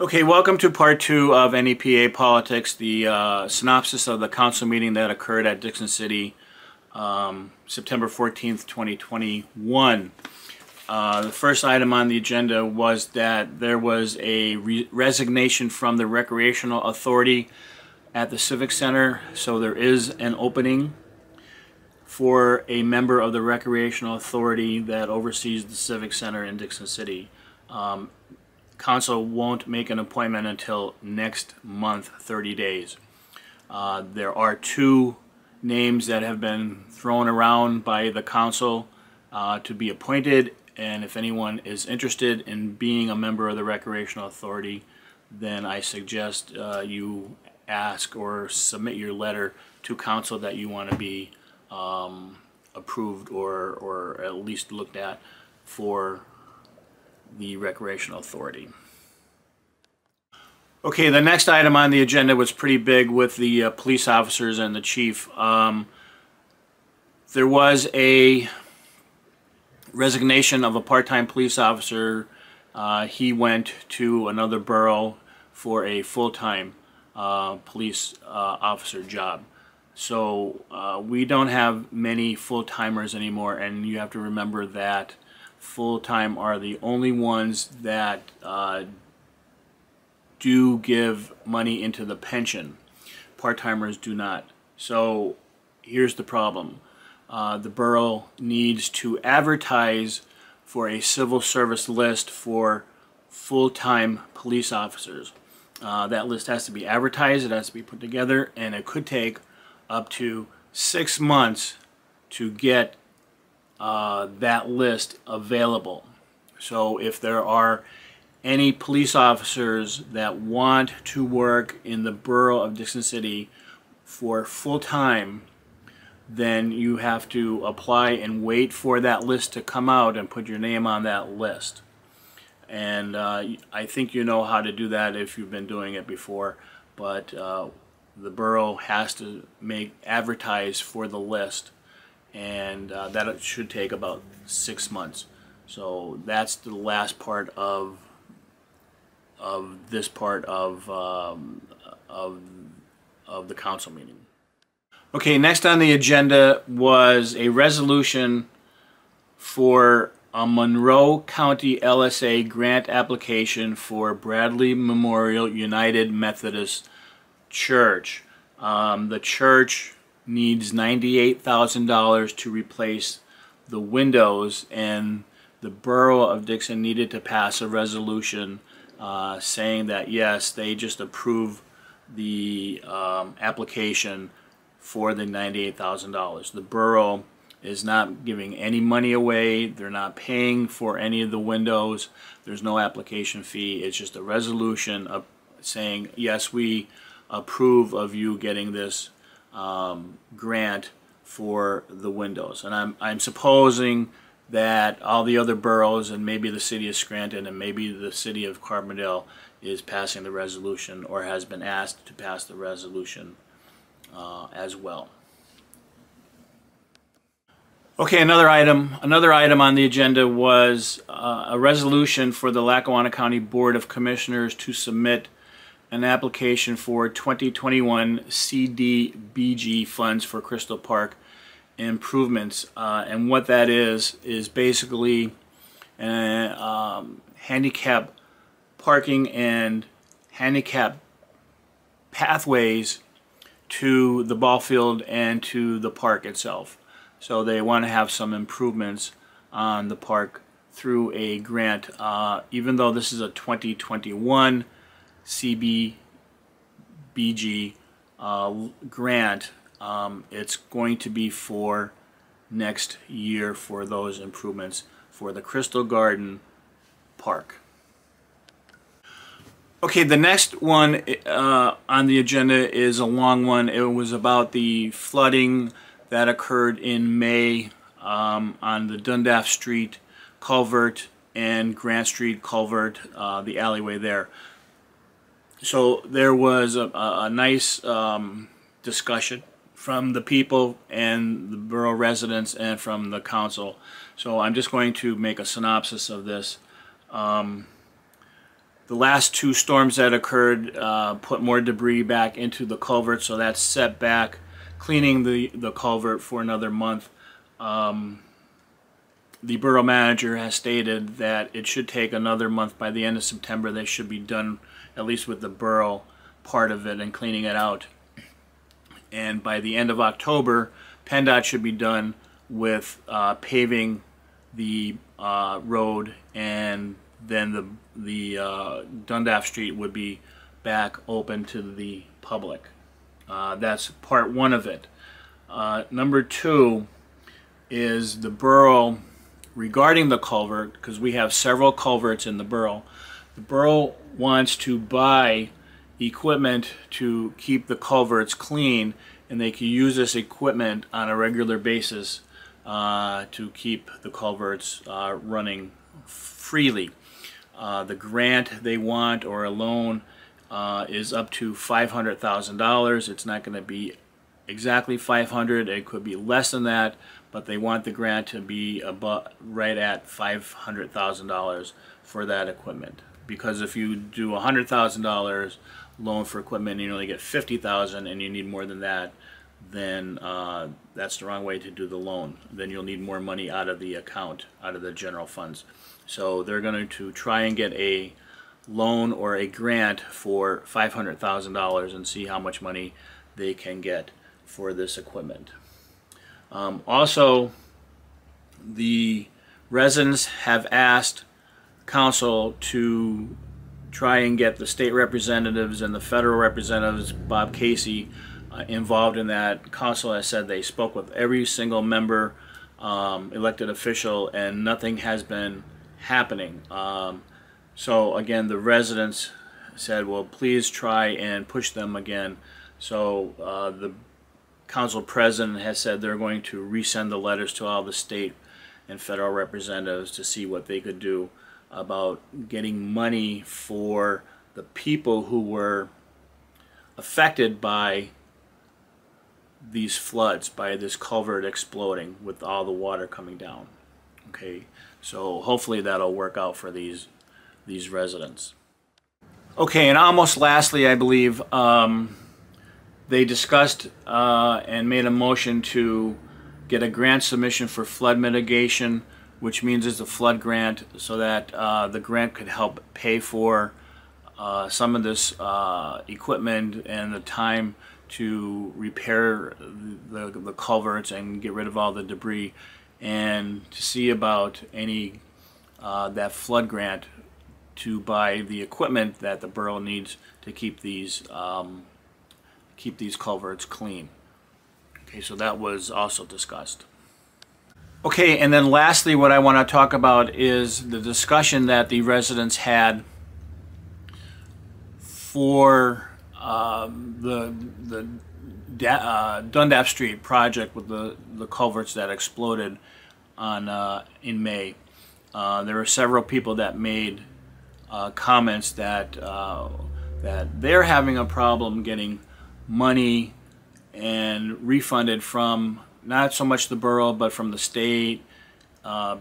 Okay, welcome to part 2 of NEPA Politics, the synopsis of the council meeting that occurred at Dickson City September 14th, 2021. The first item on the agenda was that there was a resignation from the Recreational Authority at the Civic Center, so there is an opening for a member of the Recreational Authority that oversees the Civic Center in Dickson City. Council won't make an appointment until next month, 30 days. There are 2 names that have been thrown around by the council to be appointed, and if anyone is interested in being a member of the Recreational Authority, then I suggest you ask or submit your letter to council that you want to be approved or at least looked at for the Recreational Authority. Okay, the next item on the agenda was pretty big with the police officers and the chief. There was a resignation of a part-time police officer. He went to another borough for a full-time police officer job. So we don't have many full-timers anymore, and you have to remember that full-time are the only ones that do give money into the pension. Part-timers do not. So here's the problem. The borough needs to advertise for a civil service list for full-time police officers. That list has to be advertised, it has to be put together, and it could take up to 6 months to get that list available. So if there are any police officers that want to work in the borough of Dickson City for full-time, then you have to apply and wait for that list to come out and put your name on that list. And I think you know how to do that if you've been doing it before, but the borough has to advertise for the list, and that should take about 6 months. So that's the last part of this part of the council meeting. Okay, next on the agenda was a resolution for a Monroe County LSA grant application for Bradley Memorial United Methodist Church. The church needs $98,000 to replace the windows, and the borough of Dickson needed to pass a resolution saying that yes, they just approve the application for the $98,000. The borough is not giving any money away. They're not paying for any of the windows. There's no application fee. It's just a resolution of saying yes, we approve of you getting this grant for the windows. And I'm supposing that all the other boroughs and maybe the city of Scranton and maybe the city of Carbondale is passing the resolution or has been asked to pass the resolution as well. Okay, another item on the agenda was a resolution for the Lackawanna County Board of Commissioners to submit an application for 2021 CDBG funds for Crystal Park improvements, and what that is basically handicap parking and handicap pathways to the ball field and to the park itself. So they want to have some improvements on the park through a grant. Even though this is a 2021 CDBG grant, it's going to be for next year for those improvements for the Crystal Garden Park. Okay, the next one on the agenda is a long one. It was about the flooding that occurred in May on the Dundas Street culvert and Grant Street culvert, the alleyway there. So there was a nice discussion from the people and the borough residents and from the council. So I'm just going to make a synopsis of this. The The last two storms that occurred put more debris back into the culvert, so that's set back cleaning the culvert for another month. The borough manager has stated that it should take another month. By the end of September, they should be done at least with the borough part of it and cleaning it out. And by the end of October, PennDOT should be done with paving the road, and then the Dundas Street would be back open to the public. That's part one of it. Number two is the borough, regarding the culvert, because we have several culverts in the borough wants to buy equipment to keep the culverts clean, and they can use this equipment on a regular basis to keep the culverts running freely. The grant they want, or a loan, is up to $500,000. It's not going to be exactly 500. It could be less than that, but they want the grant to be right at $500,000 for that equipment. Because if you do $100,000 loan for equipment and you only get $50,000 and you need more than that, then that's the wrong way to do the loan. Then you'll need more money out of the account, out of the general funds. So they're going to try and get a loan or a grant for $500,000 and see how much money they can get for this equipment. Also, the residents have asked council to try and get the state representatives and the federal representatives, Bob Casey, involved in that. Council has said they spoke with every single member, elected official, and nothing has been happening. So again, the residents said, well, please try and push them again. So the council president has said they're going to resend the letters to all the state and federal representatives to see what they could do about getting money for the people who were affected by these floods, by this culvert exploding with all the water coming down. Okay, so hopefully that'll work out for these residents. Okay, and almost lastly, I believe they discussed and made a motion to get a grant submission for flood mitigation, which means it's a flood grant, so that the grant could help pay for some of this equipment and the time to repair the culverts and get rid of all the debris, and to see about any that flood grant to buy the equipment that the borough needs to keep these culverts clean. Okay, so that was also discussed. Okay, and then lastly, what I want to talk about is the discussion that the residents had for the Dundas Street project with the culverts that exploded in May. There were several people that made comments that they're having a problem getting money and refunded from not so much the borough but from the state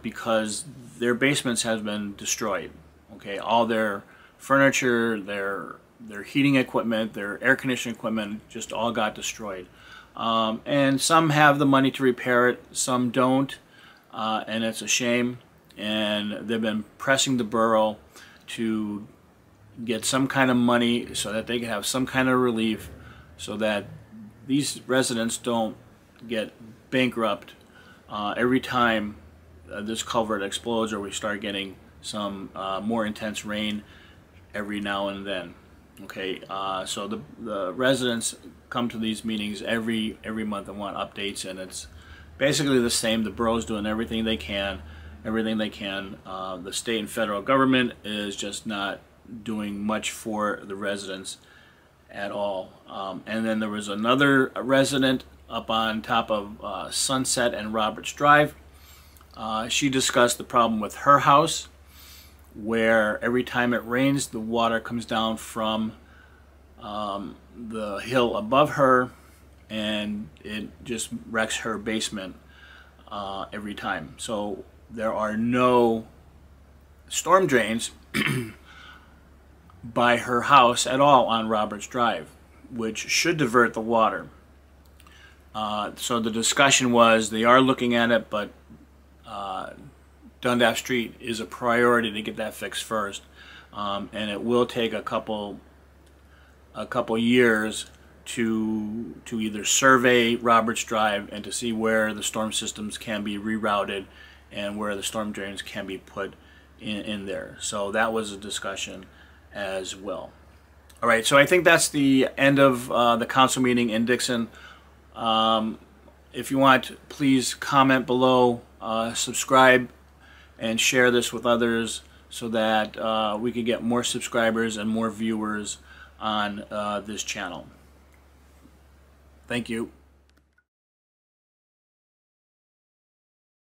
because their basements have been destroyed. Okay, all their furniture, their heating equipment, their air conditioning equipment just all got destroyed. And some have the money to repair it, some don't, and it's a shame. And they've been pressing the borough to get some kind of money so that they can have some kind of relief, so that these residents don't get bankrupt every time this culvert explodes or we start getting some more intense rain every now and then. Okay, so the residents come to these meetings every month and want updates, and it's basically the same. The borough's doing everything they can. The state and federal government is just not doing much for the residents at all. And then there was another resident up on top of Sunset and Roberts Drive. She discussed the problem with her house, where every time it rains, the water comes down from the hill above her, and it just wrecks her basement every time. So there are no storm drains by her house at all on Roberts Drive, which should divert the water. So the discussion was they are looking at it, but Dundas Street is a priority to get that fixed first, and it will take a couple years to either survey Roberts Drive and to see where the storm systems can be rerouted and where the storm drains can be put in there. So that was a discussion as well. All right, so I think that's the end of the council meeting in Dickson. If you want, please comment below, subscribe, and share this with others so that we can get more subscribers and more viewers on this channel. Thank you.